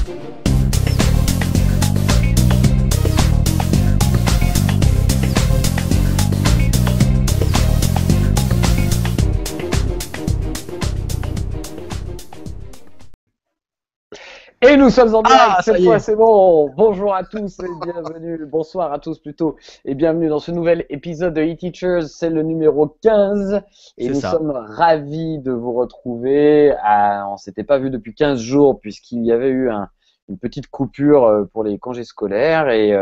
Et nous sommes en direct, Ah, ça cette y fois est. c'est bon. Bonjour à tous et bienvenue, bonsoir à tous plutôt, et bienvenue dans ce nouvel épisode de E-Teachers, c'est le numéro 15 et C'est nous ça. sommes ravis de vous retrouver. On s'était pas vu depuis 15 jours puisqu'il y avait eu une petite coupure pour les congés scolaires et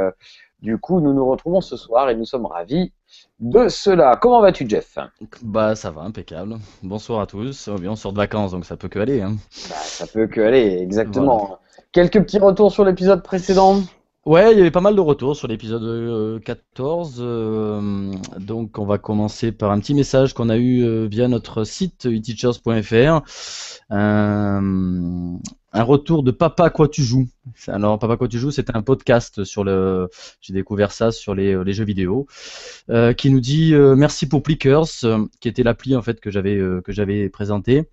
du coup nous nous retrouvons ce soir et nous sommes ravis de cela. Comment vas-tu, Jeff? Bah, ça va, impeccable. Bonsoir à tous. Oh, bien, on sort de vacances, donc ça peut que aller, hein. Bah ça peut que aller, Voilà. exactement. Quelques petits retours sur l'épisode précédent? Ouais, il y avait pas mal de retours sur l'épisode 14. Donc, on va commencer par un petit message qu'on a eu via notre site eteachers.fr. Un retour de Papa Quoi Tu joues. Alors, Papa Quoi Tu joues, c'est un podcast sur le. J'ai découvert ça sur les jeux vidéo. Qui nous dit merci pour Plickers, qui était l'appli en fait que j'avais présenté.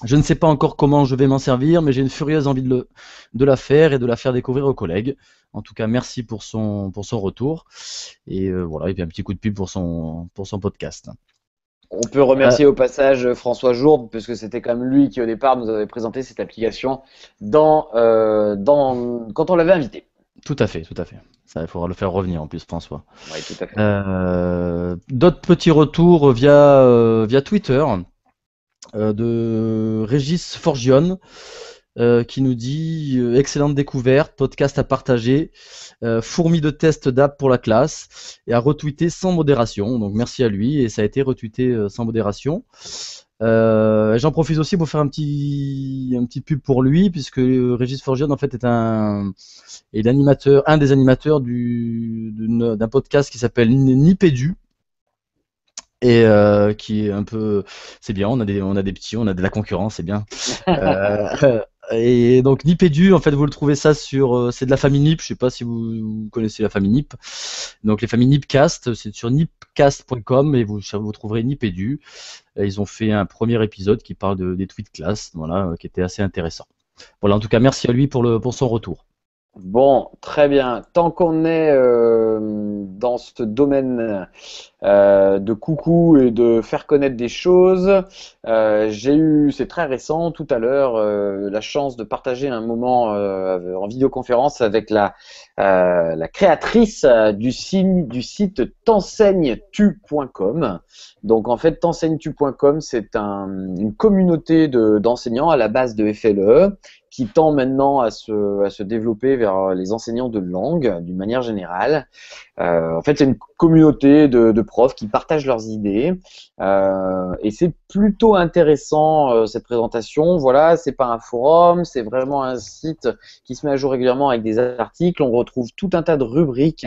Je ne sais pas encore comment je vais m'en servir, mais j'ai une furieuse envie de la faire et de la faire découvrir aux collègues. En tout cas, merci pour son retour. Et voilà, et puis un petit coup de pub pour son podcast. On peut remercier au passage François Jourde, puisque c'était quand même lui qui au départ nous avait présenté cette application quand on l'avait invité. Tout à fait, tout à fait. Ça, il faudra le faire revenir en plus, François. Oui, tout à fait. D'autres petits retours via Twitter de Régis Forgione. Qui nous dit excellente découverte, podcast à partager, fourmi de tests d'app pour la classe et à retweeter sans modération. Donc merci à lui et ça a été retweeté sans modération. J'en profite aussi pour faire un petit pub pour lui puisque Régis Forgione en fait est l'animateur, un des animateurs d'un podcast qui s'appelle Nipédu. Et qui est un peu, c'est bien, on a des petits, on a de la concurrence, c'est bien. Et donc Nipédu, en fait, vous le trouvez ça sur, c'est de la famille Nip. Je sais pas si vous connaissez la famille Nip. Donc les familles Nipcast, c'est sur nipcast.com et vous trouverez Nipédu. Ils ont fait un premier épisode qui parle des tweets classe, voilà, qui était assez intéressant. Voilà, en tout cas, merci à lui pour son retour. Bon, très bien. Tant qu'on est dans ce domaine de coucou et de faire connaître des choses, c'est très récent, tout à l'heure, la chance de partager un moment en vidéoconférence avec la créatrice du site t'enseignes-tu.com. Donc en fait, t'enseignes-tu.com, c'est une communauté d'enseignants à la base de FLE qui tend maintenant à se développer vers les enseignants de langue d'une manière générale. En fait, c'est une communauté de profs qui partagent leurs idées et c'est plutôt intéressant cette présentation. Voilà, c'est pas un forum, c'est vraiment un site qui se met à jour régulièrement avec des articles. On retrouve tout un tas de rubriques,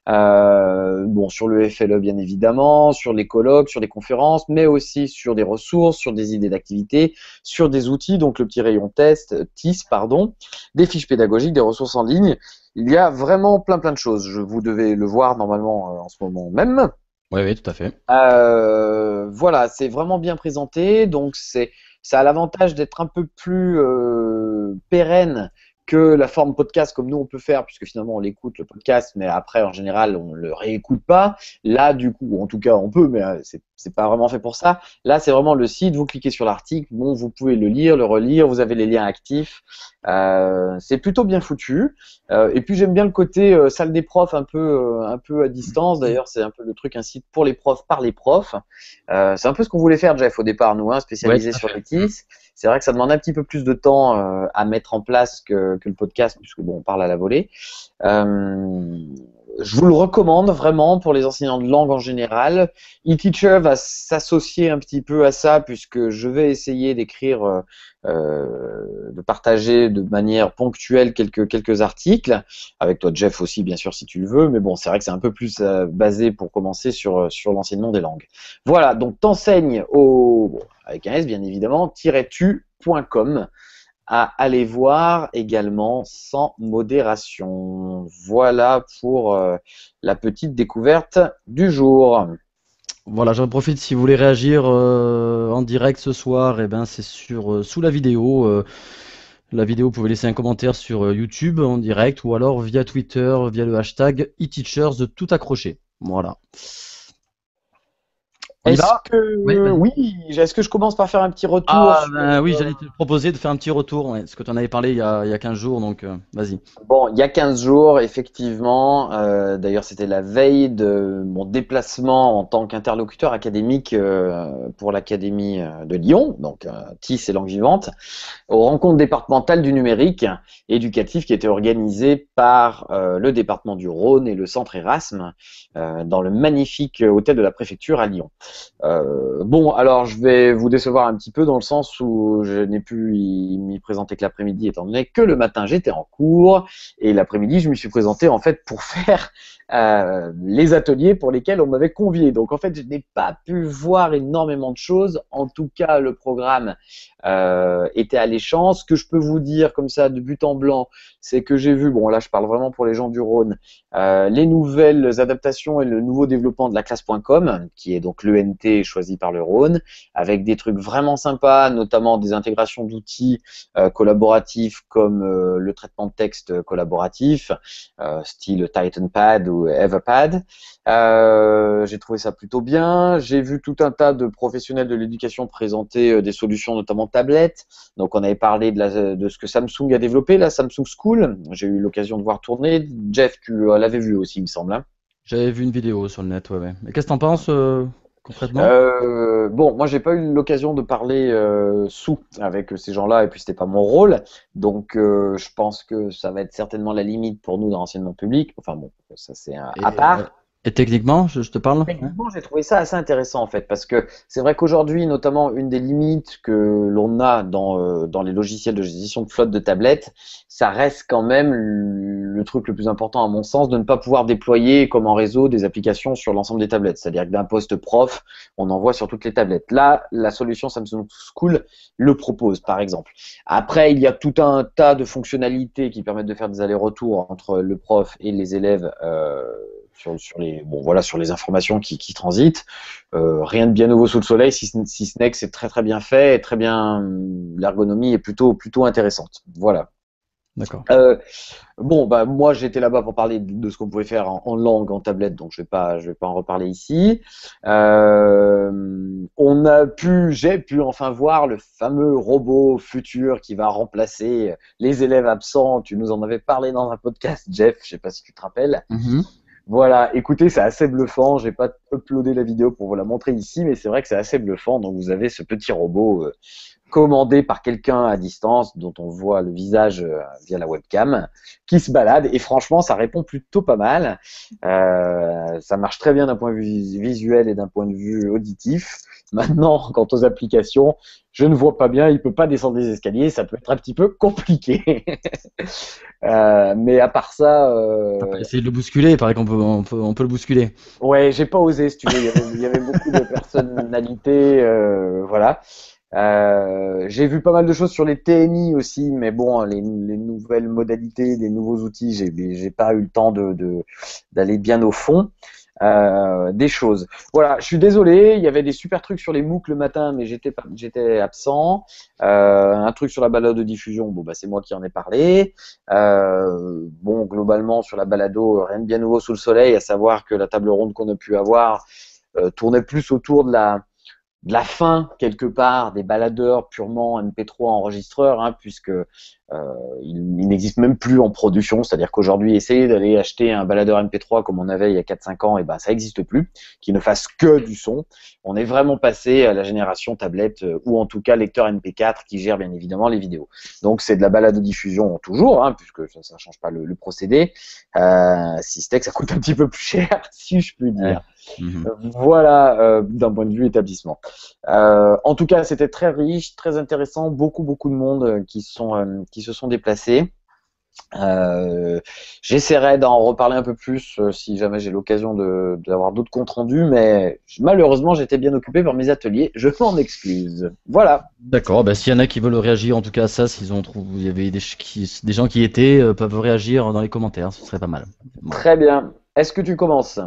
bon, sur le FLE bien évidemment, sur les colloques, sur les conférences, mais aussi sur des ressources, sur des idées d'activités, sur des outils, donc le petit rayon TIS, des fiches pédagogiques, des ressources en ligne. Il y a vraiment plein de choses. Vous devez le voir normalement en ce moment même. Oui, oui, tout à fait. Voilà, c'est vraiment bien présenté. Donc ça a l'avantage d'être un peu plus pérenne que la forme podcast comme nous on peut faire, puisque finalement on l'écoute le podcast, mais après en général on le réécoute pas. Là du coup, en tout cas on peut, mais c'est pas vraiment fait pour ça. Là c'est vraiment le site, vous cliquez sur l'article, bon vous pouvez le lire, le relire, vous avez les liens actifs. C'est plutôt bien foutu. Et puis j'aime bien le côté salle des profs un peu à distance. D'ailleurs c'est un peu le truc, un site pour les profs par les profs. C'est un peu ce qu'on voulait faire, Jeff, au départ nous, spécialisé sur les TIS. C'est vrai que ça demande un petit peu plus de temps à mettre en place que le podcast, puisque bon, on parle à la volée. Je vous le recommande vraiment pour les enseignants de langue en général. eTeacher va s'associer un petit peu à ça, puisque je vais essayer d'écrire, de partager de manière ponctuelle quelques articles, avec toi Jeff aussi bien sûr si tu le veux, mais bon c'est vrai que c'est un peu plus basé pour commencer sur l'enseignement des langues. Voilà, donc t'enseignes avec un S bien évidemment, -tu.com, à aller voir également sans modération. Voilà pour la petite découverte du jour. Voilà, j'en profite si vous voulez réagir en direct ce soir, et ben c'est sur sous la vidéo. la vidéo, vous pouvez laisser un commentaire sur YouTube en direct ou alors via Twitter, via le hashtag eTeachers, tout accroché. Voilà. On y va? Oui, vas-y. Oui, est-ce que je commence par faire un petit retour Ah, sur... ben oui, j'allais te proposer de faire un petit retour, ouais, parce que tu en avais parlé il y a 15 jours, donc vas-y. Bon, il y a 15 jours, effectivement, d'ailleurs c'était la veille de mon déplacement en tant qu'interlocuteur académique pour l'Académie de Lyon, donc TIS et Langue Vivante, aux rencontres départementales du numérique éducatif qui étaient organisées par le département du Rhône et le centre Erasme dans le magnifique hôtel de la préfecture à Lyon. Bon, alors je vais vous décevoir un petit peu dans le sens où je n'ai pu m'y présenter que l'après-midi étant donné que le matin j'étais en cours et l'après-midi je me suis présenté en fait pour faire les ateliers pour lesquels on m'avait convié. Donc en fait je n'ai pas pu voir énormément de choses. En tout cas le programme était alléchant. Ce que je peux vous dire comme ça de but en blanc, c'est que j'ai vu, bon là je parle vraiment pour les gens du Rhône, les nouvelles adaptations et le nouveau développement de la classe.com, qui est donc l'ENT choisi par le Rhône, avec des trucs vraiment sympas, notamment des intégrations d'outils collaboratifs comme le traitement de texte collaboratif, style TitanPad ou EvaPad. J'ai trouvé ça plutôt bien. J'ai vu tout un tas de professionnels de l'éducation présenter des solutions, notamment tablettes. Donc on avait parlé de ce que Samsung a développé, la Samsung School. J'ai eu l'occasion de voir tourner. Jeff, tu l'avais vu aussi, il me semble. Hein. J'avais vu une vidéo sur le net, ouais. Et qu'est-ce que t'en penses concrètement? Bon, moi j'ai pas eu l'occasion de parler sous avec ces gens-là et puis c'était pas mon rôle, donc je pense que ça va être certainement la limite pour nous dans l'enseignement public. Enfin bon, ça c'est à Et, part. et techniquement, je te parle? Ouais. Techniquement, j'ai trouvé ça assez intéressant en fait, parce que c'est vrai qu'aujourd'hui, notamment, une des limites que l'on a dans les logiciels de gestion de flotte de tablettes, ça reste quand même le truc le plus important à mon sens, de ne pas pouvoir déployer comme en réseau des applications sur l'ensemble des tablettes. C'est-à-dire que d'un poste prof, on envoie sur toutes les tablettes. Là, la solution Samsung School le propose, par exemple. Après, il y a tout un tas de fonctionnalités qui permettent de faire des allers-retours entre le prof et les élèves. Sur les informations qui transitent. Rien de bien nouveau sous le soleil, si ce n'est que c'est très très bien fait et très bien, l'ergonomie est plutôt intéressante. Voilà. D'accord. Bon, bah moi j'étais là-bas pour parler de ce qu'on pouvait faire en langue, en tablette, donc je vais pas en reparler ici. J'ai pu enfin voir le fameux robot futur qui va remplacer les élèves absents. Tu nous en avais parlé dans un podcast, Jeff. Je sais pas si tu te rappelles. Voilà, écoutez, c'est assez bluffant. J'ai pas uploadé la vidéo pour vous la montrer ici, mais c'est vrai que c'est assez bluffant. Donc vous avez ce petit robot commandé par quelqu'un à distance, dont on voit le visage via la webcam, qui se balade. Et franchement, ça répond plutôt pas mal. Ça marche très bien d'un point de vue visuel et d'un point de vue auditif. Maintenant, quant aux applications, je ne vois pas bien. Il peut pas descendre les escaliers. Ça peut être un petit peu compliqué. Mais à part ça, T'as pas essayé de le bousculer, il paraît qu'on peut le bousculer. ouais, j'ai pas osé, si tu veux. Il y avait beaucoup de personnalités, voilà. J'ai vu pas mal de choses sur les TNI aussi, mais bon, les nouvelles modalités, les nouveaux outils, j'ai pas eu le temps d'aller bien au fond des choses. Voilà, je suis désolé, il y avait des super trucs sur les MOOC le matin, mais j'étais absent. Un truc sur la balade de diffusion, bon bah c'est moi qui en ai parlé. Bon, globalement sur la balado, rien de bien nouveau sous le soleil, à savoir que la table ronde qu'on a pu avoir tournait plus autour de la fin quelque part des baladeurs purement MP3 enregistreurs, hein, puisque il n'existe même plus en production, c'est-à-dire qu'aujourd'hui essayer d'aller acheter un baladeur MP3 comme on avait il y a 4-5 ans, et ben ça n'existe plus, qui ne fasse que du son. On est vraiment passé à la génération tablette ou en tout cas lecteur MP4 qui gère bien évidemment les vidéos. Donc c'est de la balado-diffusion toujours, hein, puisque ça ne change pas le procédé, si c'était que ça coûte un petit peu plus cher, si je puis dire. Voilà, d'un point de vue établissement. En tout cas, c'était très riche, très intéressant, beaucoup de monde qui se sont déplacés. J'essaierai d'en reparler un peu plus si jamais j'ai l'occasion d'avoir d'autres comptes rendus, mais malheureusement j'étais bien occupé par mes ateliers, je m'en excuse. Voilà. D'accord, bah, s'il y en a qui veulent réagir en tout cas à ça, s'ils ont trouvé, il y avait des gens qui y étaient, peuvent réagir dans les commentaires, ce serait pas mal. Bon. Très bien. Est-ce que tu commences?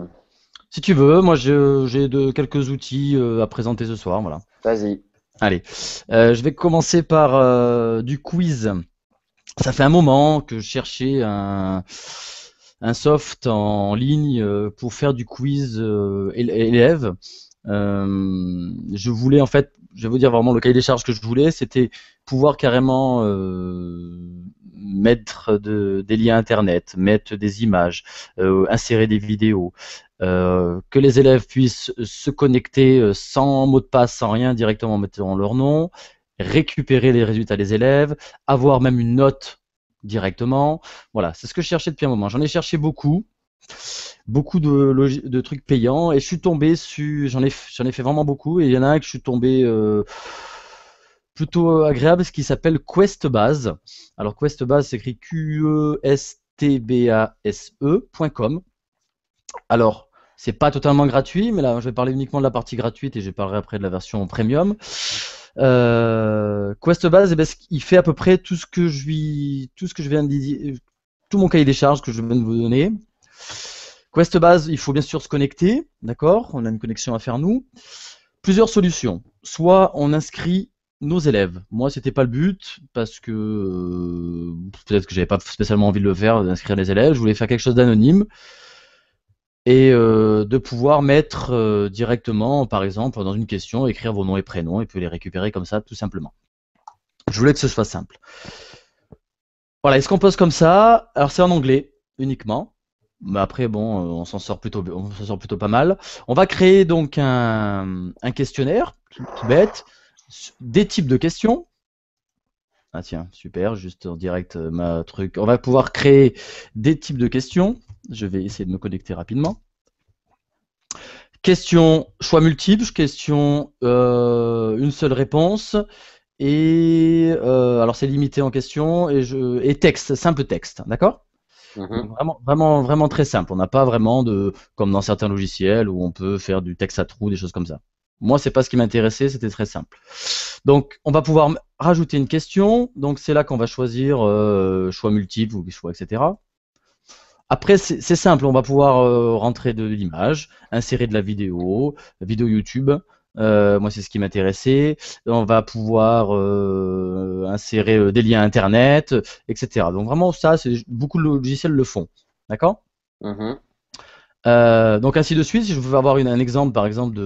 Si tu veux, moi j'ai quelques outils à présenter ce soir, voilà. Vas-y. Allez, je vais commencer par du quiz. Ça fait un moment que je cherchais un soft en ligne pour faire du quiz élève. Je voulais en fait, je vais vous dire vraiment le cahier des charges que je voulais, c'était pouvoir carrément mettre des liens internet, mettre des images, insérer des vidéos, que les élèves puissent se connecter sans mot de passe, sans rien, directement en mettant leur nom, récupérer les résultats des élèves, avoir même une note directement. Voilà, c'est ce que je cherchais depuis un moment. J'en ai cherché beaucoup de trucs payants et je suis tombé sur, j'en ai fait vraiment beaucoup et il y en a un que je suis tombé plutôt agréable, ce qui s'appelle QuestBase. Alors QuestBase s'écrit QESTBASE.com. Alors, c'est pas totalement gratuit, mais là, je vais parler uniquement de la partie gratuite et je parlerai après de la version premium. QuestBase, eh ben, il fait à peu près tout ce que je viens de dire, tout mon cahier des charges que je viens de vous donner. QuestBase, il faut bien sûr se connecter, d'accord? On a une connexion à faire nous. Plusieurs solutions. Soit on inscrit nos élèves. Moi, c'était pas le but parce que peut-être que j'avais pas spécialement envie de le faire, d'inscrire les élèves. Je voulais faire quelque chose d'anonyme et de pouvoir mettre directement, par exemple, dans une question, écrire vos noms et prénoms et puis les récupérer comme ça, tout simplement. Je voulais que ce soit simple. Voilà, il se compose comme ça. Alors c'est en anglais uniquement. Mais après, bon, on s'en sort plutôt pas mal. On va créer donc un questionnaire, tout bête, des types de questions. Ah tiens, super, juste en direct ma truc. On va pouvoir créer des types de questions. Je vais essayer de me connecter rapidement. Question choix multiples, question une seule réponse. Et alors c'est limité en question et texte, simple texte, d'accord? Donc vraiment très simple. On n'a pas vraiment comme dans certains logiciels où on peut faire du texte à trous, des choses comme ça. Moi, c'est pas ce qui m'intéressait, c'était très simple. Donc, on va pouvoir rajouter une question. Donc, c'est là qu'on va choisir choix multiples ou choix, etc. Après, c'est simple. On va pouvoir rentrer de l'image, insérer de la vidéo YouTube. Moi, c'est ce qui m'intéressait. On va pouvoir insérer des liens internet, etc. Donc vraiment, ça, beaucoup de logiciels le font. D'accord? Donc ainsi de suite. Si je veux avoir un exemple, par exemple,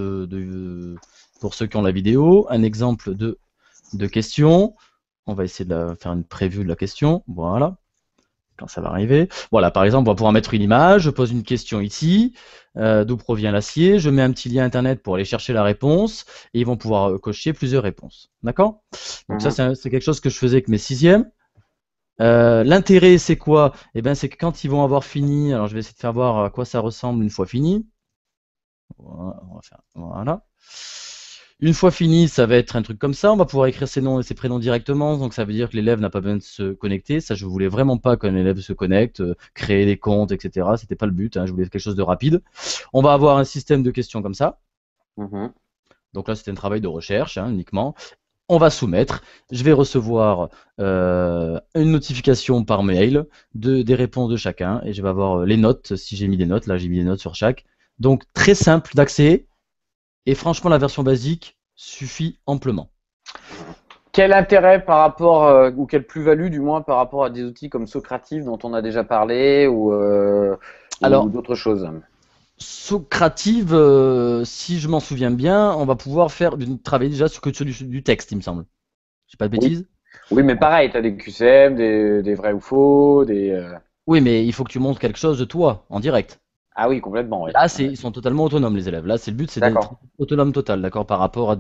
pour ceux qui ont la vidéo, un exemple de question. On va essayer de faire une preview de la question. Voilà. Quand ça va arriver. Voilà, par exemple, on va pouvoir mettre une image, je pose une question ici, d'où provient l'acier, je mets un petit lien internet pour aller chercher la réponse, et ils vont pouvoir cocher plusieurs réponses. D'accord? Donc ça, c'est quelque chose que je faisais avec mes sixièmes. L'intérêt, c'est quoi? Eh bien, c'est que quand ils vont avoir fini, alors je vais essayer de faire voir à quoi ça ressemble une fois fini. Voilà. Une fois fini, ça va être un truc comme ça. On va pouvoir écrire ses noms et ses prénoms directement. Donc ça veut dire que l'élève n'a pas besoin de se connecter. Ça, je voulais vraiment pas qu'un élève se connecte, créer des comptes, etc. C'était pas le but. Je voulais quelque chose de rapide. On va avoir un système de questions comme ça. Donc là, c'était un travail de recherche uniquement. On va soumettre. Je vais recevoir une notification par mail des réponses de chacun et je vais avoir les notes. Si j'ai mis des notes, là j'ai mis des notes sur chaque. Donc très simple d'accès. Et franchement, la version basique suffit amplement. Quel intérêt par rapport, ou quelle plus-value du moins par rapport à des outils comme Socrative dont on a déjà parlé ou d'autres choses? Socrative, si je m'en souviens bien, on va pouvoir travailler déjà sur du texte, il me semble. J'ai pas de bêtises? Oui, mais pareil, tu as des QCM, des vrais ou faux, Oui, mais il faut que tu montres quelque chose de toi, en direct. Ah oui, complètement, oui. Là, ils sont totalement autonomes, les élèves. Là, le but, c'est d'être autonome total, d'accord, par rapport à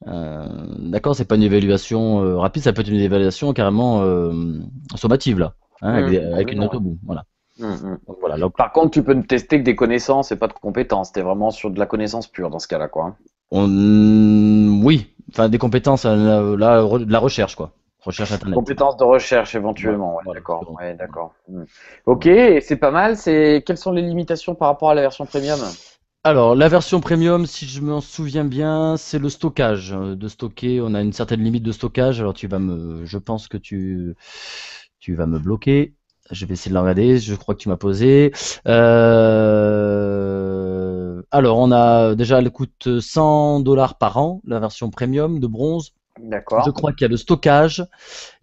d'accord, c'est pas une évaluation rapide, ça peut être une évaluation carrément sommative, là, avec une note au bout. Voilà. Donc, voilà. Donc, par contre, tu peux ne tester que des connaissances et pas de compétences. Tu es vraiment sur de la connaissance pure dans ce cas-là, quoi. Oui, enfin des compétences, là, de la recherche, quoi. Recherche internet. Compétences de recherche éventuellement, ouais, d'accord. Ouais, d'accord. Ok, et c'est pas mal. Quelles sont les limitations par rapport à la version premium? Alors, la version premium, si je m'en souviens bien, c'est le stockage. De stocker, on a une certaine limite de stockage. Alors, je pense que tu vas me bloquer. Je vais essayer de la regarder. Je crois que tu m'as posé. Alors, elle coûte $100 par an, la version premium de bronze. Je D'accord. crois qu'il y a le stockage,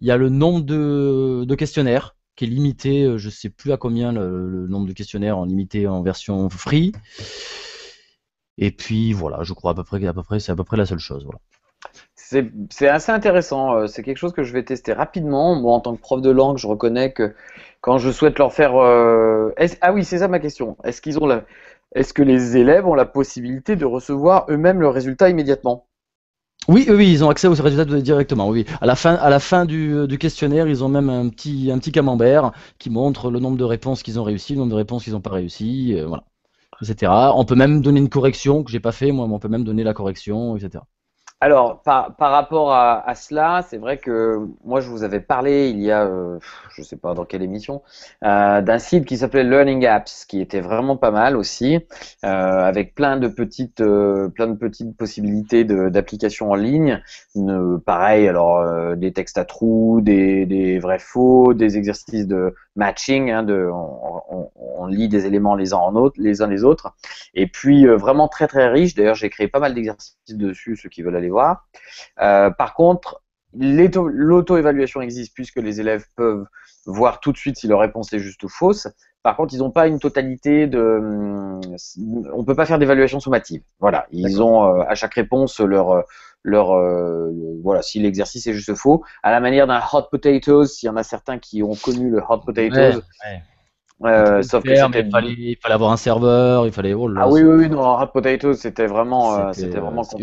il y a le nombre de questionnaires qui est limité, je sais plus à combien le nombre de questionnaires en limité en version free. Et puis voilà, je crois c'est à peu près la seule chose. Voilà. C'est assez intéressant. C'est quelque chose que je vais tester rapidement. Moi, en tant que prof de langue, je reconnais que quand je souhaite leur faire. Ah oui, c'est ça ma question. Est-ce que les élèves ont la possibilité de recevoir eux-mêmes le résultat immédiatement? Oui, oui, ils ont accès aux résultats directement. Oui, à la fin du questionnaire, ils ont même un petit camembert qui montre le nombre de réponses qu'ils ont réussi, le nombre de réponses qu'ils n'ont pas réussi, voilà, etc. On peut même donner une correction que j'ai pas fait, moi, mais on peut même donner la correction, etc. Alors, par rapport à cela, c'est vrai que moi, je vous avais parlé il y a, je sais pas dans quelle émission, d'un site qui s'appelait Learning Apps, qui était vraiment pas mal aussi, avec plein de petites possibilités d'applications en ligne. Pareil, alors des textes à trous, des vrais faux, des exercices de matching, hein, on lit des éléments les uns les autres. Et puis vraiment très très riche. D'ailleurs, j'ai créé pas mal d'exercices dessus, ceux qui veulent aller voir. Par contre, l'auto-évaluation existe puisque les élèves peuvent voir tout de suite si leur réponse est juste ou fausse. Par contre, ils n'ont pas une totalité on peut pas faire d'évaluation sommative. Voilà, ils D'accord. ont à chaque réponse voilà, si l'exercice est juste ou faux. À la manière d'un hot potatoes, s'il y en a certains qui ont connu le hot Ouais, potatoes, ouais. On pouvait le sauf que faire, mais c'était il fallait avoir un serveur, il fallait, oh là ah là, oui, oui, oui, non, Hot Potatoes, c'était vraiment c'est une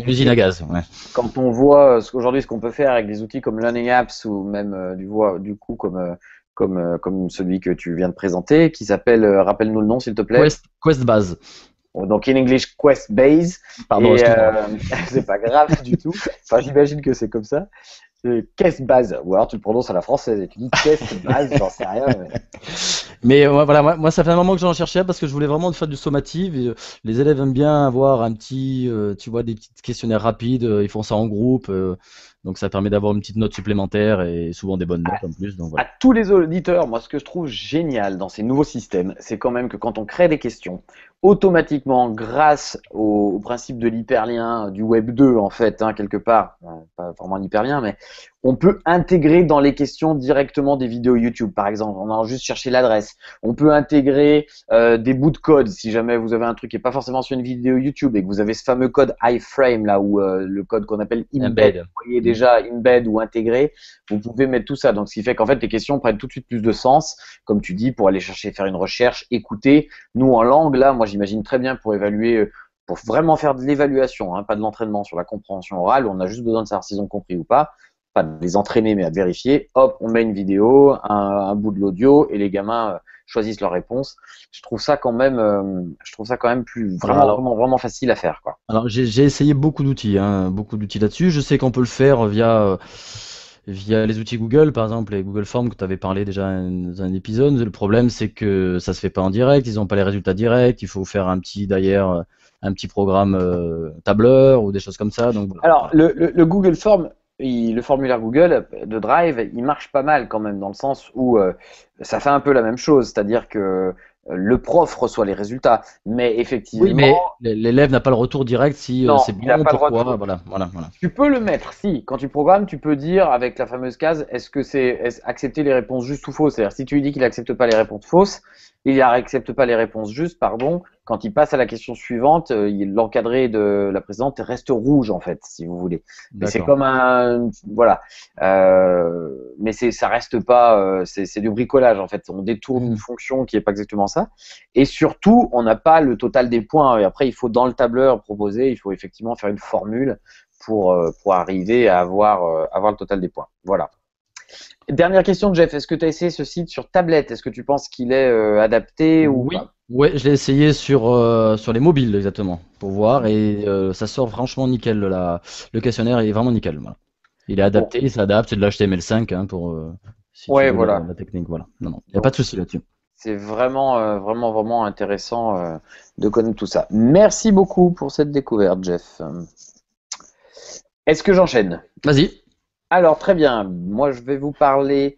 usine à compliqué. gaz. Ouais. Quand on voit aujourd'hui ce qu'on peut faire avec des outils comme Learning Apps ou même du coup comme celui que tu viens de présenter, qui s'appelle, rappelle-nous le nom s'il te plaît. Quest Base. Donc in English Quest Base Pardon, et excuse-moi. c'est pas grave du tout. Enfin, j'imagine que c'est comme ça. Quest Base, ou alors tu le prononces à la française et tu dis Quest Base, j'en sais rien. Mais... Mais voilà, moi, ça fait un moment que j'en cherchais parce que je voulais vraiment faire du sommative. Et, les élèves aiment bien avoir un petit, tu vois, des petits questionnaires rapides. Ils font ça en groupe, donc ça permet d'avoir une petite note supplémentaire et souvent des bonnes notes en plus. Donc À voilà. tous les auditeurs, moi, ce que je trouve génial dans ces nouveaux systèmes, c'est quand même que quand on crée des questions, automatiquement, grâce au principe de l'hyperlien, du Web 2, en fait, hein, quelque part, pas vraiment un hyperlien, mais on peut intégrer dans les questions directement des vidéos YouTube, par exemple. On a juste cherché l'adresse. On peut intégrer des bouts de code, si jamais vous avez un truc qui n'est pas forcément sur une vidéo YouTube et que vous avez ce fameux code iframe, là, où le code qu'on appelle embed, Embed. vous voyez déjà embed ou intégré, vous pouvez mettre tout ça. Donc, ce qui fait qu'en fait, les questions prennent tout de suite plus de sens, comme tu dis, pour aller chercher, faire une recherche, écouter. Nous, en langue, là, moi, j'imagine très bien pour évaluer, pour vraiment faire de l'évaluation, hein, pas de l'entraînement sur la compréhension orale, où on a juste besoin de savoir s'ils ont compris ou pas. Pas de les entraîner, mais à vérifier. Hop, on met une vidéo, un bout de l'audio, et les gamins choisissent leur réponse. Je trouve ça quand même Voilà, vraiment facile à faire, quoi. alors j'ai essayé beaucoup d'outils là-dessus. Je sais qu'on peut le faire via les outils Google, par exemple, les Google Forms que tu avais parlé déjà dans un épisode. Le problème, c'est que ça se fait pas en direct, ils n'ont pas les résultats directs, il faut faire un petit programme tableur ou des choses comme ça. Donc Alors, voilà. le Google Form, le formulaire Google de Drive, il marche pas mal quand même, dans le sens où ça fait un peu la même chose, c'est-à-dire que le prof reçoit les résultats, mais Oui, effectivement, mais l'élève n'a pas le retour direct si non, c'est il n'a bon, pas le pourquoi, retour. voilà. Tu peux le mettre, si. Quand tu programmes, tu peux dire avec la fameuse case, accepter les réponses justes ou fausses. C'est-à-dire, si tu lui dis qu'il accepte pas les réponses fausses, il accepte pas les réponses justes, pardon. Quand il passe à la question suivante, l'encadré de la précédente reste rouge, en fait, si vous voulez. Mais c'est D'accord. comme voilà. Mais ça reste pas, c'est du bricolage, en fait. On détourne une Mhm. fonction qui est pas exactement ça. Et surtout, on n'a pas le total des points. Et après, il faut dans le tableur proposer, il faut effectivement faire une formule pour arriver à avoir le total des points. Voilà. Dernière question, Jeff. Est-ce que tu as essayé ce site sur tablette? Est-ce que tu penses qu'il est adapté ou Oui, pas? ouais, je l'ai essayé sur les mobiles exactement pour voir et ça sort franchement nickel. Le questionnaire est vraiment nickel. Voilà. Il est Bon, adapté, il s'adapte, c'est de l'HTML5 pour si tu ouais, veux voilà. la technique. Voilà. Non, non, il n'y a pas Donc de souci là-dessus. c'est vraiment, vraiment intéressant de connaître tout ça. Merci beaucoup pour cette découverte, Jeff. Est-ce que j'enchaîne? Vas-y. Alors très bien. Moi, je vais vous parler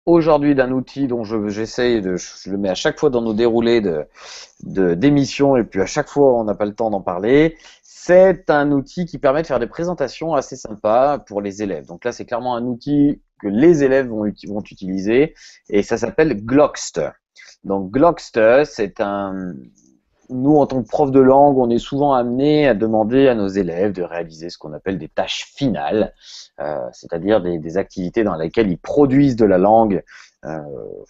aujourd'hui d'un outil dont j'essaye je le mets à chaque fois dans nos déroulés d'émissions et puis à chaque fois on n'a pas le temps d'en parler. C'est un outil qui permet de faire des présentations assez sympas pour les élèves. Donc là, c'est clairement un outil que les élèves vont utiliser et ça s'appelle Glockster. Donc Glockster, nous, en tant que prof de langue, on est souvent amené à demander à nos élèves de réaliser ce qu'on appelle des tâches finales, c'est-à-dire des activités dans lesquelles ils produisent de la langue.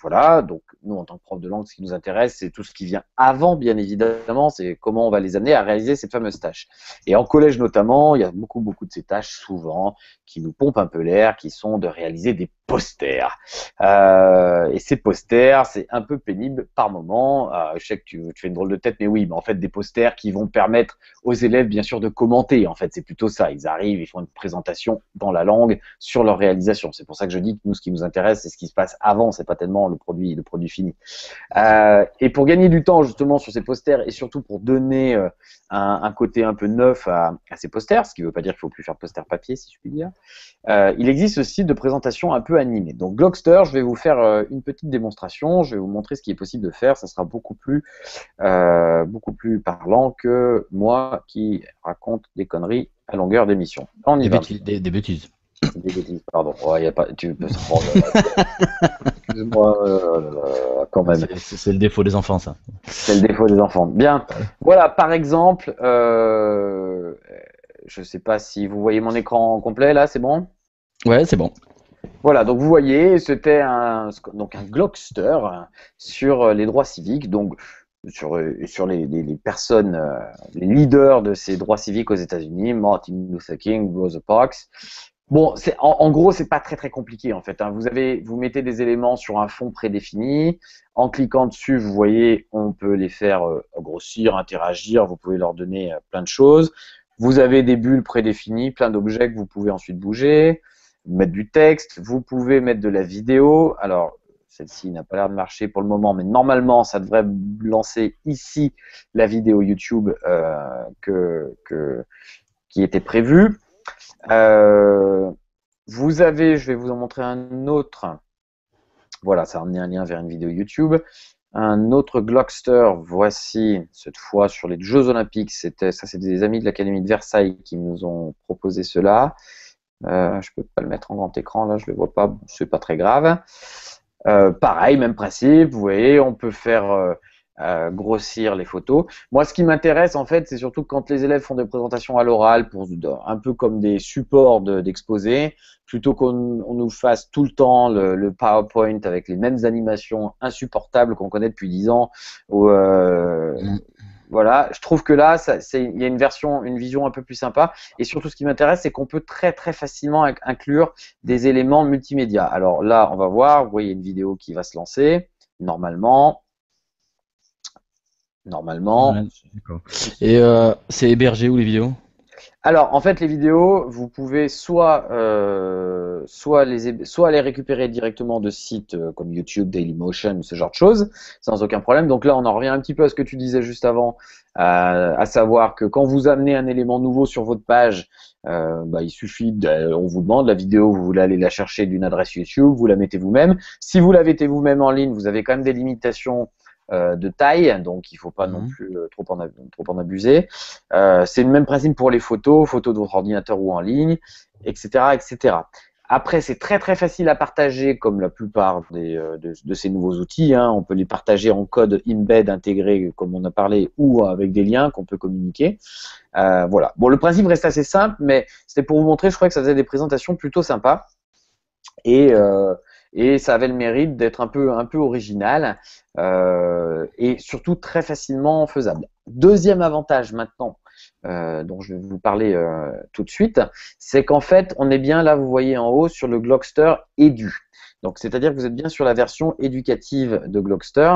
Voilà, donc nous, en tant que prof de langue, ce qui nous intéresse, c'est tout ce qui vient avant, bien évidemment, c'est comment on va les amener à réaliser ces fameuses tâches. Et en collège notamment, il y a beaucoup de ces tâches, souvent, qui nous pompent un peu l'air, qui sont de réaliser des posters. Et ces posters, c'est un peu pénible par moment. Je sais que tu fais une drôle de tête, mais oui, mais en fait, des posters qui vont permettre aux élèves, bien sûr, de commenter. En fait, c'est plutôt ça. Ils arrivent, ils font une présentation dans la langue sur leur réalisation. C'est pour ça que je dis que nous, ce qui nous intéresse, c'est ce qui se passe avant. C'est pas tellement le produit fini. Et pour gagner du temps, justement, sur ces posters et surtout pour donner un côté un peu neuf à ces posters, ce qui ne veut pas dire qu'il ne faut plus faire de posters papier, si je puis dire, il existe ce site de présentation un peu animé. Donc Glockster, je vais vous faire une petite démonstration, je vais vous montrer ce qui est possible de faire, ça sera beaucoup plus parlant que moi qui raconte des conneries à longueur d'émission. On y va. Des bêtises. Des bêtises, pardon. Ouais, y a pas, tu peux se prendre. Excuse-moi, quand même. C'est le défaut des enfants, ça. C'est le défaut des enfants. Bien. Voilà, par exemple, je sais pas si vous voyez mon écran complet là, c'est bon? Ouais, c'est bon. Voilà, donc vous voyez, c'était un Glockster sur les droits civiques, donc sur les personnes, les leaders de ces droits civiques aux États-Unis, Martin Luther King, Rosa Parks. Bon, en gros, c'est pas très compliqué en fait. Hein. Vous mettez des éléments sur un fond prédéfini. En cliquant dessus, vous voyez, on peut les faire grossir, interagir. Vous pouvez leur donner plein de choses. Vous avez des bulles prédéfinies, plein d'objets que vous pouvez ensuite bouger, mettre du texte. Vous pouvez mettre de la vidéo. Alors, celle-ci n'a pas l'air de marcher pour le moment, mais normalement, ça devrait lancer ici la vidéo YouTube qui était prévue. Vous avez, je vais vous en montrer un autre. Voilà, ça a amené un lien vers une vidéo YouTube. Un autre Glockster, voici cette fois sur les Jeux Olympiques. C'est des amis de l'Académie de Versailles qui nous ont proposé cela. Je peux pas le mettre en grand écran là, je le vois pas, c'est pas très grave. Pareil, même principe. Vous voyez, on peut faire grossir les photos. Moi, ce qui m'intéresse, en fait, c'est surtout quand les élèves font des présentations à l'oral, un peu comme des supports d'exposé, plutôt qu'on nous fasse tout le temps le PowerPoint avec les mêmes animations insupportables qu'on connaît depuis 10 ans. Voilà, je trouve que là, il y a une vision un peu plus sympa. Et surtout, ce qui m'intéresse, c'est qu'on peut très facilement inclure des éléments multimédia. Alors là, on va voir, vous voyez une vidéo qui va se lancer, normalement. Ouais, et c'est hébergé où les vidéos? Alors, en fait, les vidéos, vous pouvez soit les récupérer directement de sites comme YouTube, Dailymotion, ce genre de choses, sans aucun problème. Donc là, on en revient un petit peu à ce que tu disais juste avant, à savoir que quand vous amenez un élément nouveau sur votre page, il suffit, on vous demande la vidéo, vous voulez aller la chercher d'une adresse YouTube, vous la mettez vous-même. Si vous la mettez vous-même en ligne, vous avez quand même des limitations de taille, donc il ne faut pas non plus trop en abuser. C'est le même principe pour les photos de votre ordinateur ou en ligne, etc. Après, c'est très facile à partager, comme la plupart de ces nouveaux outils. Hein. On peut les partager en code embed intégré, comme on a parlé, ou avec des liens qu'on peut communiquer. Voilà. Bon, le principe reste assez simple, mais c'était pour vous montrer, je crois que ça faisait des présentations plutôt sympas. Et ça avait le mérite d'être un peu original et surtout très facilement faisable. Deuxième avantage maintenant dont je vais vous parler tout de suite, c'est qu'en fait on est bien là, vous voyez en haut sur le Glockster Edu. Donc c'est-à-dire que vous êtes bien sur la version éducative de Glockster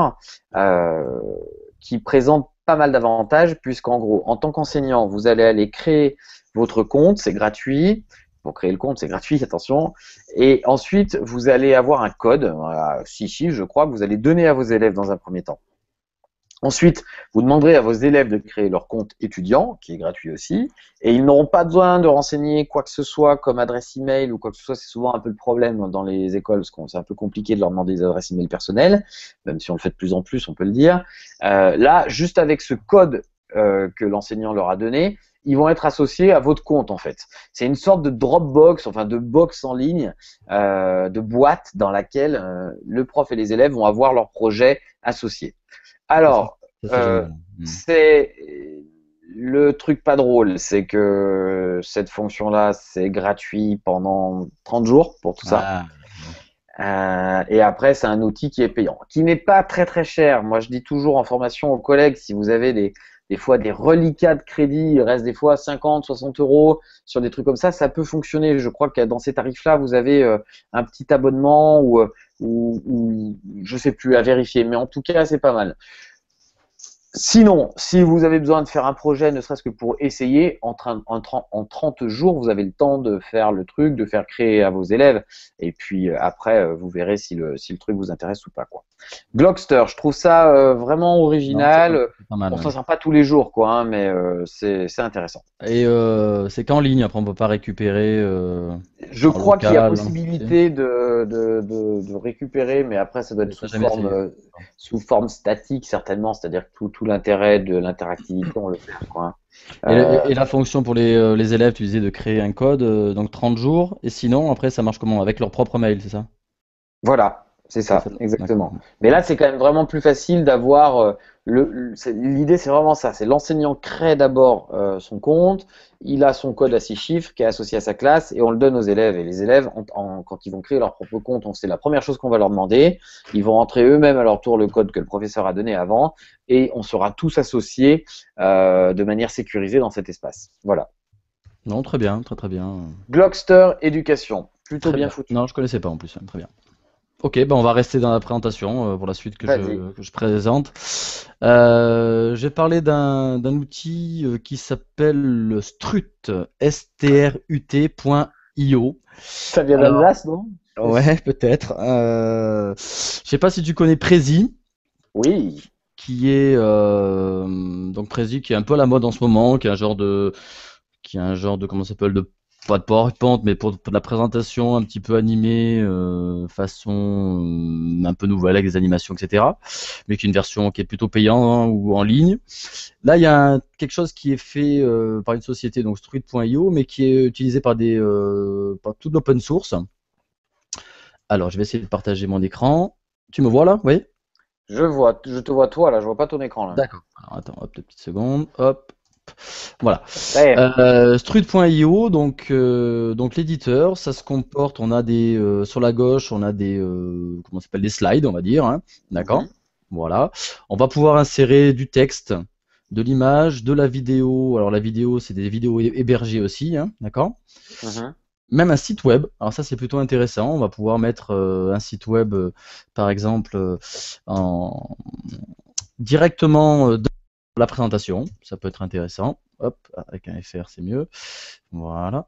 qui présente pas mal d'avantages puisqu'en gros en tant qu'enseignant vous allez aller créer votre compte, c'est gratuit. Pour créer le compte, c'est gratuit, attention. Et ensuite, vous allez avoir un code, 6 chiffres, je crois, que vous allez donner à vos élèves dans un premier temps. Ensuite, vous demanderez à vos élèves de créer leur compte étudiant, qui est gratuit aussi, et ils n'auront pas besoin de renseigner quoi que ce soit comme adresse email ou quoi que ce soit. C'est souvent un peu le problème dans les écoles, parce que c'est un peu compliqué de leur demander des adresses email personnelles, même si on le fait de plus en plus, on peut le dire. Là, juste avec ce code que l'enseignant leur a donné, ils vont être associés à votre compte en fait. C'est une sorte de Dropbox, enfin de box en ligne, de boîte dans laquelle le prof et les élèves vont avoir leur projet associé. Alors, Ça, c'est génial. c'est le truc pas drôle, c'est que cette fonction-là, c'est gratuit pendant 30 jours pour tout ça. Ah, Et après, c'est un outil qui est payant, qui n'est pas très très cher. Moi, je dis toujours en formation aux collègues, si vous avez des fois des reliquats de crédit, il reste des fois 50, 60 euros sur des trucs comme ça peut fonctionner. Je crois que dans ces tarifs-là, vous avez un petit abonnement ou je sais plus à vérifier, mais en tout cas, c'est pas mal. Sinon, si vous avez besoin de faire un projet, ne serait-ce que pour essayer, en 30 jours, vous avez le temps de faire le truc, de faire créer à vos élèves, et puis après, vous verrez si le truc vous intéresse ou pas, quoi. Glockster, je trouve ça vraiment non, original. c'est pas mal. On Ouais. s'en sert pas tous les jours, quoi, hein, mais c'est intéressant. Et c'est qu'en ligne, après on peut pas récupérer Je en crois qu'il y a local. possibilité de récupérer, mais après ça doit être Mais t'as jamais essayé. sous forme statique certainement, c'est-à-dire que tout l'intérêt de l'interactivité on le perd, quoi, hein. Et la fonction pour les élèves, tu disais de créer un code, donc 30 jours, et sinon, après, ça marche comment? Avec leur propre mail, c'est ça? Voilà, c'est Ouais, ça, d'accord. exactement. Mais là, c'est quand même vraiment plus facile d'avoir. L'idée, c'est vraiment ça. C'est l'enseignant crée d'abord son compte, il a son code à 6 chiffres qui est associé à sa classe et on le donne aux élèves. Et les élèves, quand ils vont créer leur propre compte, c'est la première chose qu'on va leur demander. Ils vont entrer eux-mêmes à leur tour le code que le professeur a donné avant et on sera tous associés de manière sécurisée dans cet espace. Voilà. Non, très bien, très très bien. Glockster Éducation, plutôt Très bien bien. foutu. Non, je connaissais pas en plus, très bien. Ok, ben on va rester dans la présentation pour la suite Vas-y. que je présente. J'ai parlé d'un outil qui s'appelle le Strut, strut.io. Ça vient Alors, d'Alsace, non? ouais, peut-être. Je sais pas si tu connais Prezi, Oui. qui est donc Prezi qui est un peu à la mode en ce moment, qui est un genre de comment ça s'appelle de pas de PowerPoint, mais pour de la présentation un petit peu animée, façon un peu nouvelle avec des animations, etc. Mais qui est une version qui est plutôt payante hein, ou en ligne. Là, il y a quelque chose qui est fait par une société, donc Struit.io, mais qui est utilisé par tout l'open source. Alors, je vais essayer de partager mon écran. Tu me vois là? Oui? Je te vois toi là, je vois pas ton écran là. D'accord. Alors, attends, hop, deux petites secondes. Hop. Voilà. Ça y est. Strut.io, donc l'éditeur, ça se comporte, on a sur la gauche, on a comment ça s'appelle, des slides, on va dire, hein. D'accord? Mhm, Voilà. On va pouvoir insérer du texte, de l'image, de la vidéo. Alors la vidéo, c'est des vidéos hébergées aussi, hein. D'accord? mhm. Même un site web. Alors ça, c'est plutôt intéressant. On va pouvoir mettre un site web, par exemple, en directement dans la présentation. Ça peut être intéressant. Hop, avec un FR, c'est mieux. Voilà.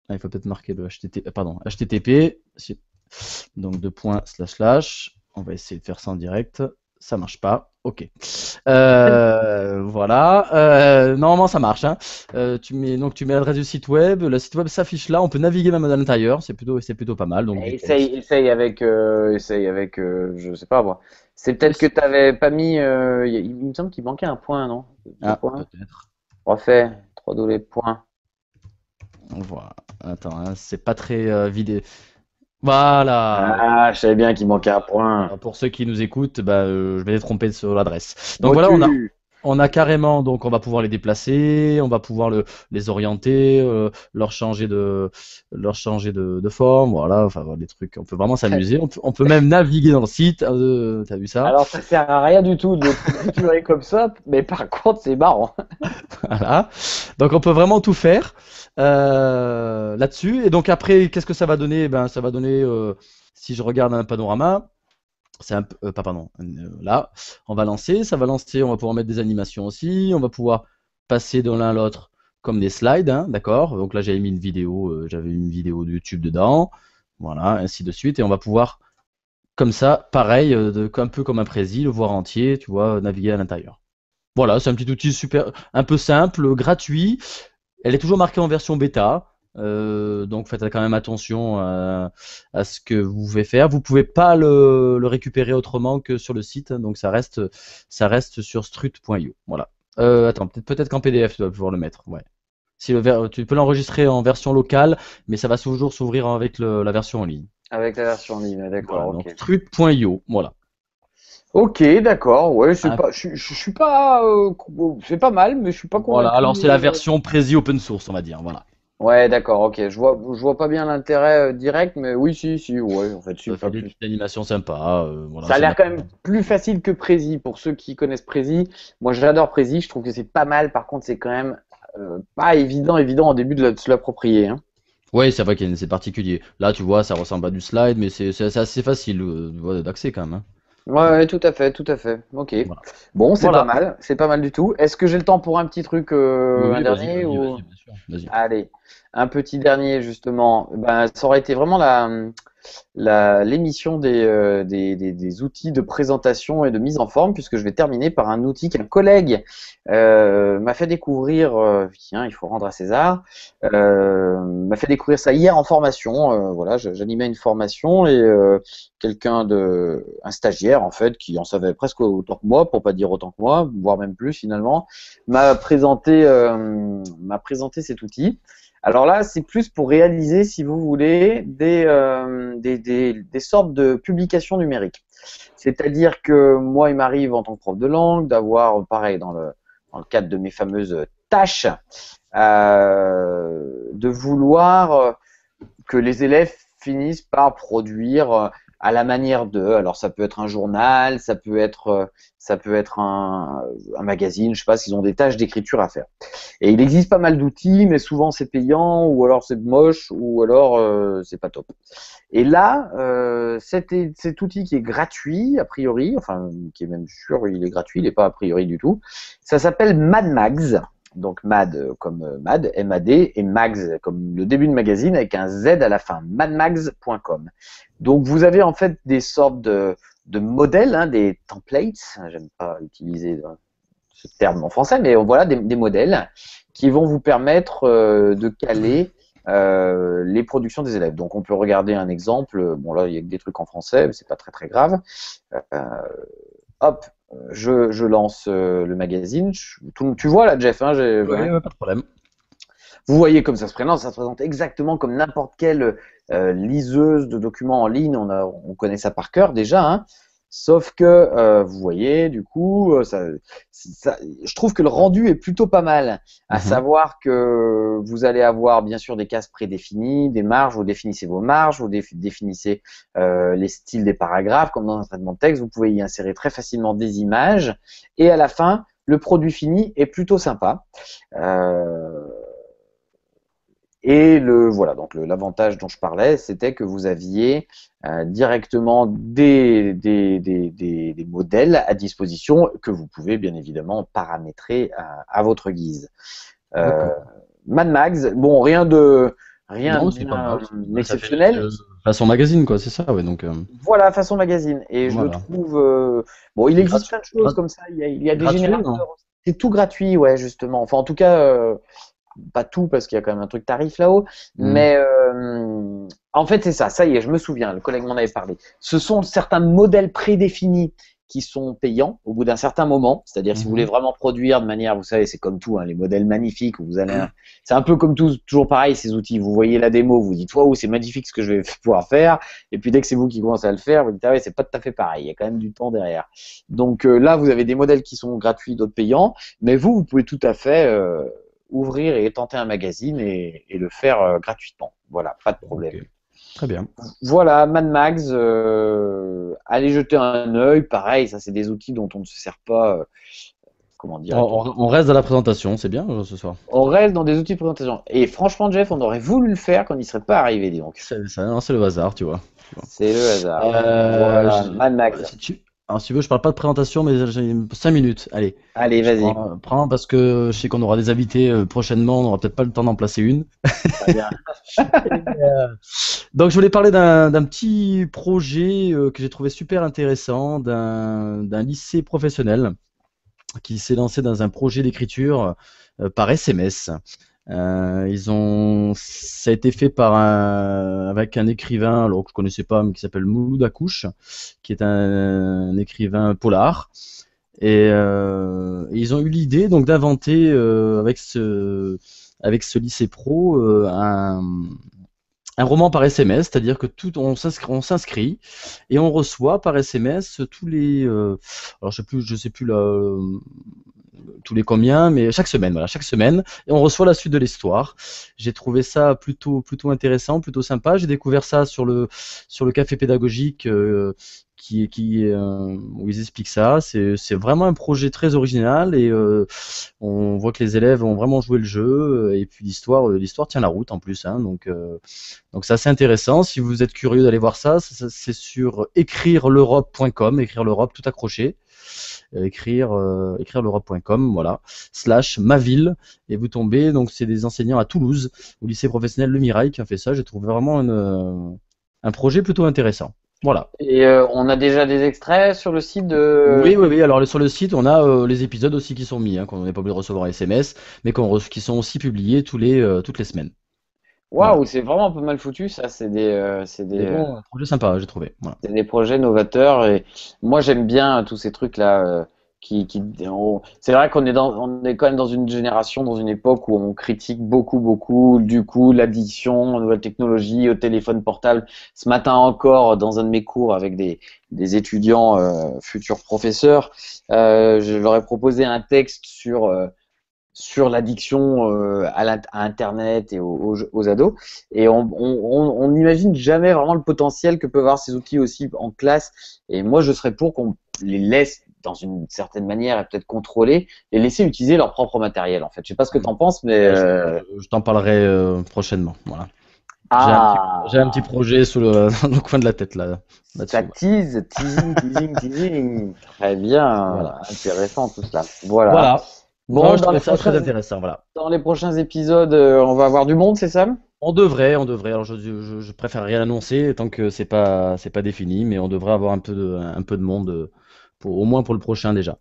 Ah, il faut peut-être marquer le HTTP. Donc deux points slash slash. On va essayer de faire ça en direct. Ça marche pas. Ok. Voilà. Normalement, ça marche. Hein. Tu mets l'adresse du site web. Le site web s'affiche là. On peut naviguer même à l'intérieur. C'est plutôt pas mal. Donc du texte. Essaye avec, je sais pas moi. C'est peut-être que t'avais pas mis, il me semble qu'il manquait un point, non? Deux Ah, points. peut-être. Refait, 3 points. Voilà. Attends, hein, c'est pas très vidéo. Voilà. Ah, je savais bien qu'il manquait un point. Alors, pour ceux qui nous écoutent, bah, je vais les tromper sur l'adresse. Donc voilà, Motu. on a carrément, donc on va pouvoir les déplacer, on va pouvoir les orienter, leur changer de forme, voilà, enfin voilà, des trucs. On peut vraiment s'amuser. On peut même naviguer dans le site. T'as vu ça? Alors ça sert à rien du tout de le configurer comme ça, mais par contre c'est marrant. Voilà. Donc on peut vraiment tout faire là-dessus. Et donc après, qu'est-ce que ça va donner? Ben, ça va donner, si je regarde un panorama. C'est un peu, pas pardon, là, on va lancer, ça va lancer, on va pouvoir mettre des animations aussi, on va pouvoir passer de l'un à l'autre comme des slides, hein, d'accord? Donc là j'avais mis une vidéo de YouTube dedans, voilà, ainsi de suite, et on va pouvoir Comme ça, pareil, un peu comme un Prési, le voir entier, tu vois, naviguer à l'intérieur. Voilà, c'est un petit outil super, un peu simple, gratuit. Elle est toujours marquée en version bêta. Donc faites quand même attention à ce que vous pouvez faire. Vous pouvez pas le récupérer autrement que sur le site, hein, donc ça reste sur strut.io. Voilà. Attends, peut-être qu'en PDF tu vas pouvoir le mettre. Ouais. Si tu peux l'enregistrer en version locale, mais ça va toujours s'ouvrir avec la version en ligne. Avec la version en ligne, Voilà, d'accord, donc ok. strut.io. Voilà. Ok, d'accord, ouais, c'est Ah, pas, je suis pas, c'est pas mal, mais je suis pas voilà. Alors convaincu. c'est la version Prezi open source, on va dire. Voilà. Ouais, d'accord, ok, je vois pas bien l'intérêt direct, mais oui, si, ouais, en fait, si, Ça fait pas des plus. petites animations sympas. Voilà, Ça a ça l'air met. quand même plus facile que Prezi, pour ceux qui connaissent Prezi. Moi, j'adore Prezi, je trouve que c'est pas mal, par contre, c'est quand même pas évident au début de se l'approprier, hein. Ouais, c'est vrai que c'est particulier. Là, tu vois, ça ressemble à du slide, mais c'est assez facile d'accès quand même, hein. Ouais, ouais, tout à fait, ok. Voilà. Bon, Voilà. c'est pas mal du tout. Est-ce que j'ai le temps pour un petit truc, Oui, un oui, vas-y, dernier vas-y, ou... vas-y, bien sûr. Vas-y. Allez, un petit dernier justement. Ben, ça aurait été vraiment l'émission des outils de présentation et de mise en forme, puisque je vais terminer par un outil qu'un collègue m'a fait découvrir. Tiens, il faut rendre à César. M'a fait découvrir ça hier en formation. Voilà, j'animais une formation et un stagiaire en fait, qui en savait presque autant que moi, pour pas dire autant que moi, voire même plus finalement, m'a présenté cet outil. Alors là, c'est plus pour réaliser, si vous voulez, des sortes de publications numériques. C'est-à-dire que moi, il m'arrive en tant que prof de langue d'avoir, pareil, dans le cadre de mes fameuses tâches, de vouloir que les élèves finissent par produire à la manière d'eux. Alors ça peut être un journal, ça peut être un magazine, je sais pas, s'ils ont des tâches d'écriture à faire. Et il existe pas mal d'outils, mais souvent c'est payant, ou alors c'est moche, ou alors c'est pas top. Et là, cet outil qui est gratuit, a priori, enfin qui est même sûr, il est gratuit, il n'est pas a priori du tout, ça s'appelle MadMags. Donc Mad comme Mad, M-A-D, et Mags comme le début de magazine avec un Z à la fin, madmags.com. Donc vous avez en fait des sortes de modèles, hein, des templates, j'aime pas utiliser ce terme en français, mais voilà des modèles qui vont vous permettre de caler les productions des élèves. Donc on peut regarder un exemple, bon là il y a que des trucs en français, mais c'est pas très grave. Euh, Hop, je lance le magazine. Tu vois là, Jeff, hein, Oui, pas de problème. vous voyez comme ça se présente exactement comme n'importe quelle liseuse de documents en ligne. On connaît ça par cœur déjà, hein. Sauf que vous voyez, du coup, je trouve que le rendu est plutôt pas mal. À Mhm. savoir que vous allez avoir bien sûr des cases prédéfinies, des marges. Vous définissez vos marges, vous définissez les styles des paragraphes, comme dans un traitement de texte. Vous pouvez y insérer très facilement des images. Et à la fin, le produit fini est plutôt sympa. Euh, et voilà, donc l'avantage dont je parlais, c'était que vous aviez directement des modèles à disposition que vous pouvez bien évidemment paramétrer à votre guise. Euh, D'accord. Mad Max, bon, rien Non, de c'est pas mal. bien Ça fait exceptionnel. façon magazine, quoi, c'est ça, ouais, donc Voilà, façon magazine. Et je le voilà. trouve. Bon, il existe Gratu- plein de choses comme ça. Il y a des gratuit, non? générateurs. C'est tout gratuit, ouais, justement. Enfin, en tout cas, pas tout parce qu'il y a quand même un truc tarif là-haut, Hmm. mais en fait c'est ça, ça y est, je me souviens, le collègue m'en avait parlé. Ce sont certains modèles prédéfinis qui sont payants au bout d'un certain moment, c'est-à-dire si vous voulez Mhm. vraiment produire de manière, vous savez, c'est comme tout, hein, les modèles magnifiques où vous allez, c'est un peu comme tout, toujours pareil ces outils. Vous voyez la démo, vous dites waouh, c'est magnifique ce que je vais pouvoir faire, et puis dès que c'est vous qui commencez à le faire, vous dites ah ouais, c'est pas tout à fait pareil, il y a quand même du temps derrière. Donc là, vous avez des modèles qui sont gratuits, d'autres payants, mais vous pouvez tout à fait ouvrir et tenter un magazine et le faire gratuitement. Voilà, pas de Ok, problème. très bien. Voilà, Mad Max, allez jeter un œil. Pareil, ça c'est des outils dont on ne se sert pas, comment On, dire, on reste à la présentation, c'est bien ce soir. on reste dans des outils de présentation. Et franchement, Jeff, on aurait voulu le faire quand il ne serait pas arrivé, dis donc. C'est ça, non, c'est le hasard, tu vois. C'est le hasard. Euh, Voilà, je- Mad Max. si tu... Alors, si tu veux, je parle pas de présentation, mais j'ai 5 minutes. Allez, Allez, je vas-y. prends parce que je sais qu'on aura des invités prochainement, on n'aura peut-être pas le temps d'en placer une. Très bien. Et, euh, Donc je voulais parler d'un petit projet que j'ai trouvé super intéressant, d'un lycée professionnel qui s'est lancé dans un projet d'écriture par SMS. Ça a été fait avec un écrivain, alors que je connaissais pas, mais qui s'appelle Mouloud Akouche, qui est un écrivain polar. Et ils ont eu l'idée donc d'inventer avec ce lycée pro un roman par SMS, c'est-à-dire que on s'inscrit et on reçoit par SMS tous les, alors je sais plus tous les combien, mais chaque semaine, voilà, chaque semaine, et on reçoit la suite de l'histoire. J'ai trouvé ça plutôt intéressant, plutôt sympa. J'ai découvert ça sur le café pédagogique où ils expliquent ça. C'est vraiment un projet très original et on voit que les élèves ont vraiment joué le jeu et puis l'histoire tient la route en plus, hein, donc c'est assez intéressant. Si vous êtes curieux d'aller voir ça, c'est sur écrire-l'Europe.com, écrire l'Europe tout accroché, écrire l'Europe.com, voilà, / ma ville, et vous tombez. Donc c'est des enseignants à Toulouse, au lycée professionnel Le Mirail, qui ont fait ça. J'ai trouvé vraiment un projet plutôt intéressant. Voilà. Et on a déjà des extraits sur le site de... Oui. Alors sur le site, on a les épisodes aussi qui sont mis, hein, qu'on n'est pas obligé de recevoir en SMS, mais qui sont aussi publiés toutes les semaines. Waouh, Voilà. c'est vraiment pas mal foutu, ça. C'est bon, un projet sympa, j'ai trouvé. Voilà. C'est des projets novateurs et moi j'aime bien tous ces trucs-là. C'est vrai on est quand même dans une génération, dans une époque où on critique beaucoup, du coup, l'addiction aux nouvelles technologies, au téléphone portable. Ce matin encore, dans un de mes cours avec des étudiants futurs professeurs, je leur ai proposé un texte sur l'addiction à Internet et aux ados. Et on n'imagine jamais vraiment le potentiel que peuvent avoir ces outils aussi en classe. Et moi, je serais pour qu'on les laisse, dans une certaine manière, et peut-être contrôler, et laisser utiliser leur propre matériel, en fait. Je sais pas ce que tu en penses, mais... Je t'en parlerai prochainement. Voilà. Ah, J'ai un petit projet dans le coin de la tête ça là-dessus. teasing. Très bien, Voilà. intéressant tout cela. Voilà. Voilà. Bon, Non, je trouvais ça très intéressant. Voilà. dans les prochains épisodes, on va avoir du monde, c'est ça? On devrait. Alors je préfère rien annoncer tant que c'est pas défini, mais on devrait avoir un peu de monde au moins pour le prochain déjà.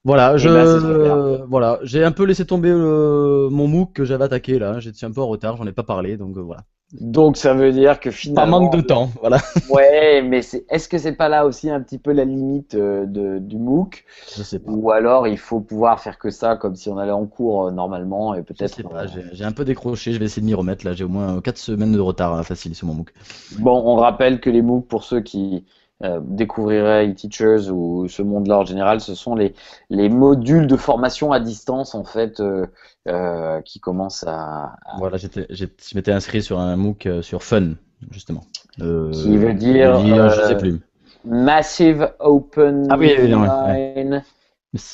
Voilà, Eh ben, c'est super. voilà, j'ai un peu laissé tomber mon MOOC que j'avais attaqué là. J'étais un peu en retard, j'en ai pas parlé, donc voilà. Donc ça veut dire que Par manque de finalement, temps, voilà. ouais, mais est-ce que c'est pas là aussi un petit peu la limite du MOOC, Je sais pas. ou alors il faut pouvoir faire que ça comme si on allait en cours normalement et Je peut-être. sais pas, j'ai un peu décroché, je vais essayer de m'y remettre là, j'ai au moins 4 semaines de retard hein, facile sur mon MOOC. Bon, on rappelle que les MOOC, pour ceux qui découvriraient eTeachers ou ce monde-là en général, ce sont les modules de formation à distance en fait qui commencent Voilà, je m'étais inscrit sur un MOOC sur Fun, justement. qui veut Le dire lire, je sais plus. Massive Open Ah oui, évidemment, ouais. Line.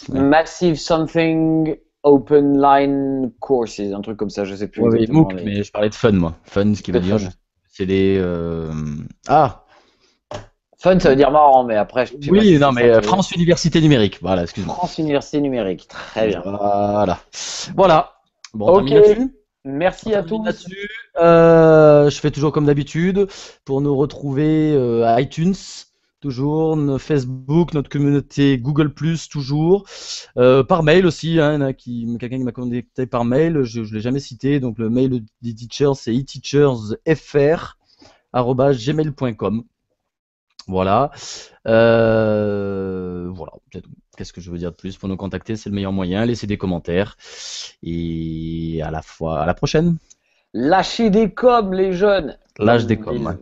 Ouais. Massive Something Open Line Courses, un truc comme ça, je sais plus Ouais, oui, exactement. MOOC, mais je parlais de Fun, moi. Fun, ce qui veut De dire, fun. c'est les... Ah, Fun, ça veut dire marrant, mais après, je sais pas si oui, non, c'est ça mais que ça veut dire. France Université Numérique, voilà, excuse-moi. France Université Numérique, très bien. Voilà. Voilà. Bon, on Ok, termine là-dessus? On merci à termine tous. là-dessus. Je fais toujours comme d'habitude pour nous retrouver iTunes, toujours, Facebook, notre communauté Google+, toujours, par mail aussi, hein, il y en a quelqu'un qui m'a contacté par mail, je l'ai jamais cité, donc le mail des teachers c'est eteachersfr@gmail.com. Voilà. Voilà, c'est tout. Qu'est-ce que je veux dire de plus? Pour nous contacter, c'est le meilleur moyen. Laissez des commentaires. Et à la prochaine. Lâchez des coms, les jeunes. L'âge des coms. Ouais.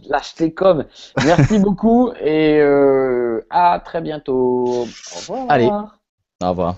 Lâche tes coms. Merci beaucoup et à très bientôt. Au Allez, revoir. au revoir.